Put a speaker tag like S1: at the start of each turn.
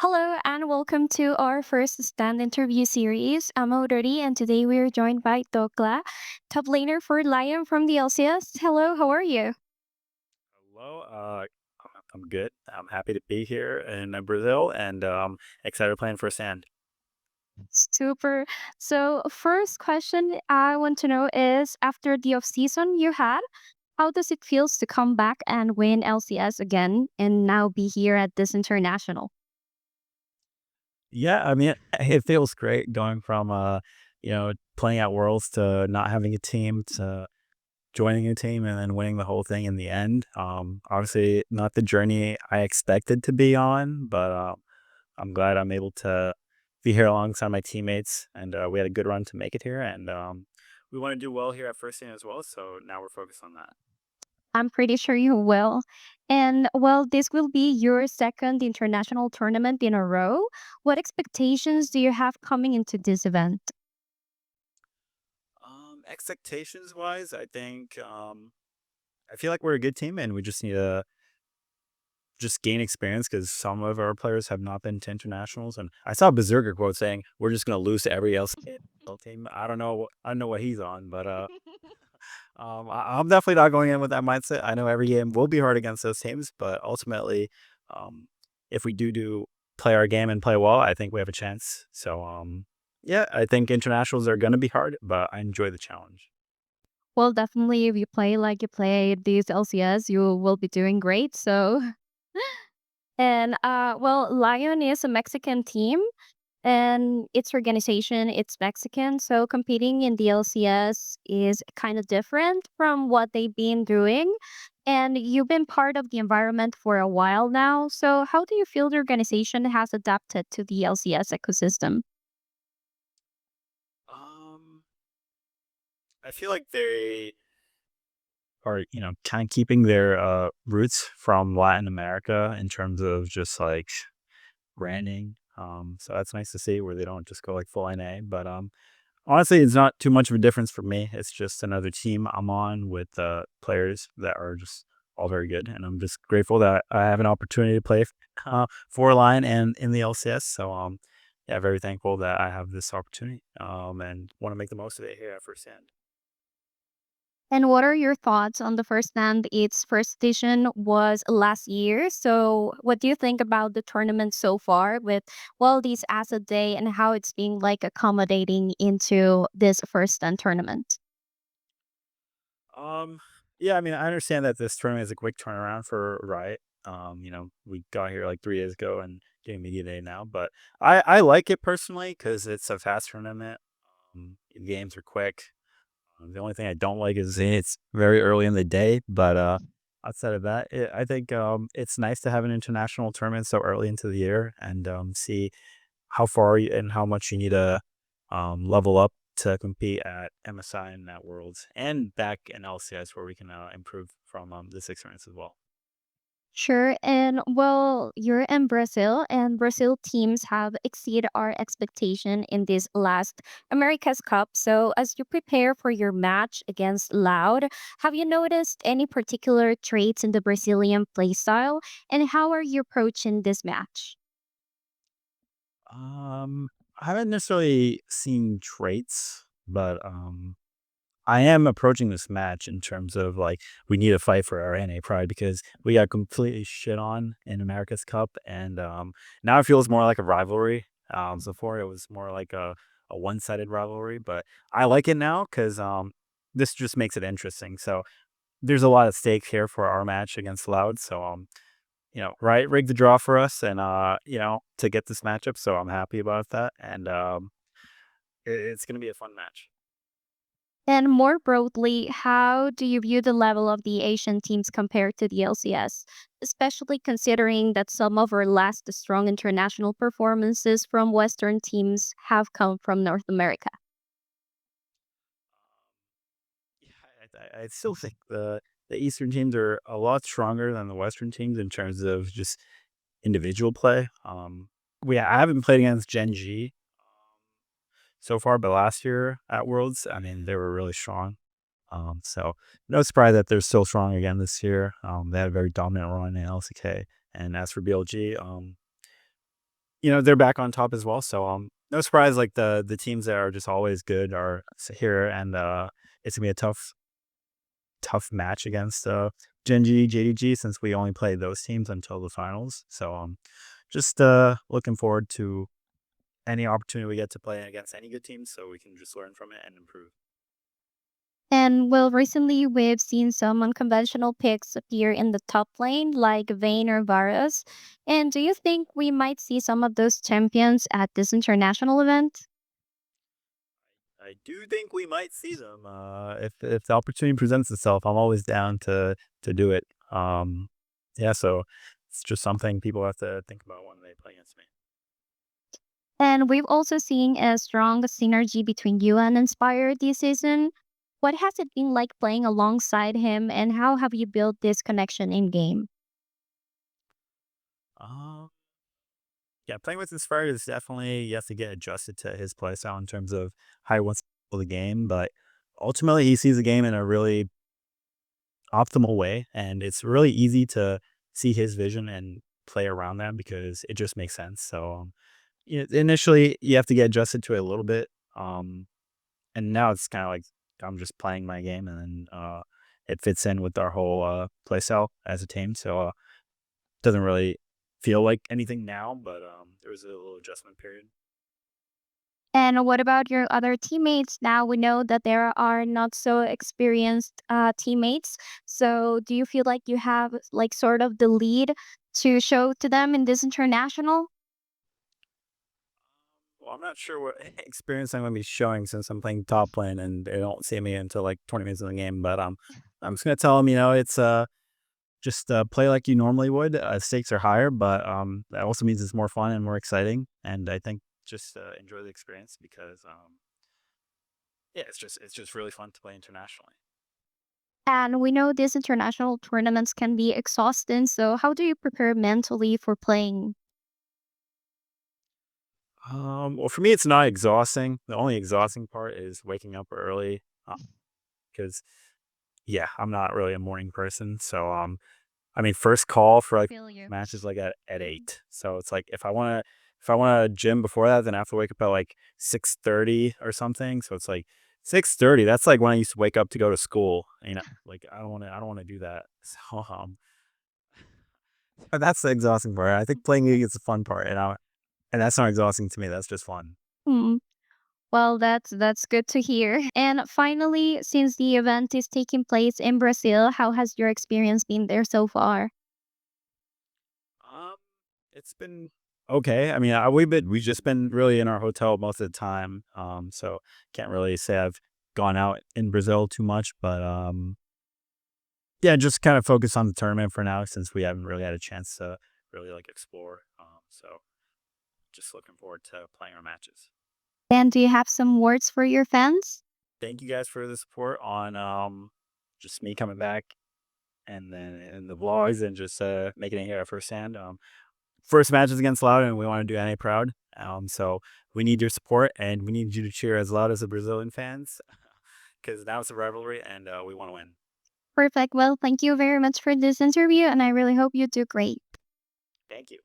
S1: Hello and welcome to our first stand interview series. I'm Aurorie and today we are joined by Dhokla, top laner for Lyon from the LCS. Hello, how are you?
S2: Hello, I'm good. I'm happy to be here in Brazil and excited to plan for sand.
S1: Super. So, first question I want to know is after the off season you had, how does it feels to come back and win LCS again and now be here at this international?
S2: Yeah, I mean, it feels great going from playing at Worlds to not having a team to joining a team and then winning the whole thing in the end. Obviously, not the journey I expected to be on, but I'm glad I'm able to be here alongside my teammates, and we had a good run to make it here, and we want to do well here at First Team as well. So now we're focused on that.
S1: I'm pretty sure you will. And well, this will be your second international tournament in a row. What expectations do you have coming into this event?
S2: Expectations wise, I think I feel like we're a good team, and we just need to just gain experience because some of our players have not been to internationals. And I saw a Berserker quote saying we're just gonna lose to every else team. I don't know what he's on, but I'm definitely not going in with that mindset. I know every game will be hard against those teams, but ultimately, um, if we do play our game and play well, I think we have a chance. So yeah, I think internationals are gonna be hard, but I enjoy the challenge.
S1: Well, definitely, if you play like you play these LCS, you will be doing great. So, and well, Lion is a Mexican team, and its organization it's Mexican. So competing in the LCS is kind of different from what they've been doing. And you've been part of the environment for a while now. So how do you feel the organization has adapted to the LCS ecosystem?
S2: Um, I feel like they are, kind of keeping their roots from Latin America in terms of just like branding. So that's nice to see where they don't just go like full NA. But honestly, it's not too much of a difference for me. It's just another team I'm on with players that are just all very good, and I'm just grateful that I have an opportunity to play for Lion and in the LCS. So yeah, very thankful that I have this opportunity and want to make the most of it here at First Hand.
S1: And what are your thoughts on the first land? Its first edition was last year. So what do you think about the tournament so far with well these asset day and how it's being like accommodating into this first stand tournament?
S2: Um, yeah, I mean, I understand that this tournament is a quick turnaround for Riot. We got here like 3 days ago and getting media day now, but I like it personally because it's a fast tournament. The games are quick. The only thing I don't like is it's very early in the day, but outside of that, I think it's nice to have an international tournament so early into the year and see how far and how much you need to level up to compete at MSI and at Worlds and back in LCS where we can improve from this experience as well.
S1: Sure. And well, you're in Brazil, and Brazil teams have exceeded our expectation in this last America's Cup. So, as you prepare for your match against Loud, have you noticed any particular traits in the Brazilian playstyle? And how are you approaching this match?
S2: I haven't necessarily seen traits, but I am approaching this match in terms of like we need to fight for our NA pride because we got completely shit on in America's Cup, and now it feels more like a rivalry. So before it was more like a one sided rivalry, but I like it now because this just makes it interesting. So there's a lot at stake here for our match against Loud. So right, rigged the draw for us, and to get this matchup. So I'm happy about that, and it's gonna be a fun match.
S1: And more broadly, how do you view the level of the Asian teams compared to the LCS, especially considering that some of our last strong international performances from Western teams have come from North America?
S2: Yeah, I still think the Eastern teams are a lot stronger than the Western teams in terms of just individual play. I haven't played against Gen G so far, but last year at Worlds, I mean, they were really strong. So no surprise that they're still strong again this year. They had a very dominant run in LCK. And as for BLG, they're back on top as well. So no surprise, like the teams that are just always good are here, and it's gonna be a tough match against Genji, JDG, since we only play those teams until the finals. So just looking forward to any opportunity we get to play against any good teams, so we can just learn from it and improve.
S1: And well, recently we've seen some unconventional picks appear in the top lane, like Vayne or Varus. And do you think we might see some of those champions at this international event?
S2: I do think we might see them. If the opportunity presents itself, I'm always down to do it. Yeah, so it's just something people have to think about when they play against me.
S1: And we've also seen a strong synergy between you and Inspire this season. What has it been like playing alongside him, and how have you built this connection in game?
S2: Um, yeah, playing with Inspired is definitely you have to get adjusted to his playstyle in terms of how he wants to play the game, but ultimately he sees the game in a really optimal way, and it's really easy to see his vision and play around that because it just makes sense. So initially you have to get adjusted to it a little bit. And now it's kind of like I'm just playing my game, and then it fits in with our whole play style as a team. So doesn't really feel like anything now, but there was a little adjustment period.
S1: And what about your other teammates? Now we know that there are not so experienced teammates. So do you feel like you have like sort of the lead to show to them in this international?
S2: Well, I'm not sure what experience I'm going to be showing since I'm playing top lane and they don't see me until like 20 minutes in the game. But I'm just gonna tell them, it's just play like you normally would. Stakes are higher, but that also means it's more fun and more exciting. And I think just enjoy the experience because yeah, it's just really fun to play internationally.
S1: And we know these international tournaments can be exhausting. So how do you prepare mentally for playing?
S2: Well, for me, it's not exhausting. The only exhausting part is waking up early, because yeah, I'm not really a morning person. So I mean, first call for like
S1: Feel you.
S2: matches like at 8. So it's like if I want to gym before that, then I have to wake up at like 6:30 or something. So it's like 6:30. That's like when I used to wake up to go to school. Like I don't want to do that. So but that's the exhausting part. I think playing League is the fun part, and that's not exhausting to me. That's just fun.
S1: Hmm. Well, that's good to hear. And finally, since the event is taking place in Brazil, how has your experience been there so far?
S2: Um, it's been okay. I mean, we've just been really in our hotel most of the time. So can't really say I've gone out in Brazil too much, but yeah, just kind of focus on the tournament for now since we haven't really had a chance to really like explore. So just looking forward to playing our matches.
S1: And do you have some words for your fans?
S2: Thank you guys for the support on just me coming back and then in the vlogs and just making it here firsthand. First match is against Loud, and we want to do NA proud. So we need your support, and we need you to cheer as loud as the Brazilian fans, because now it's a rivalry, and we want to win.
S1: Perfect. Well, thank you very much for this interview, and I really hope you do great.
S2: Thank you.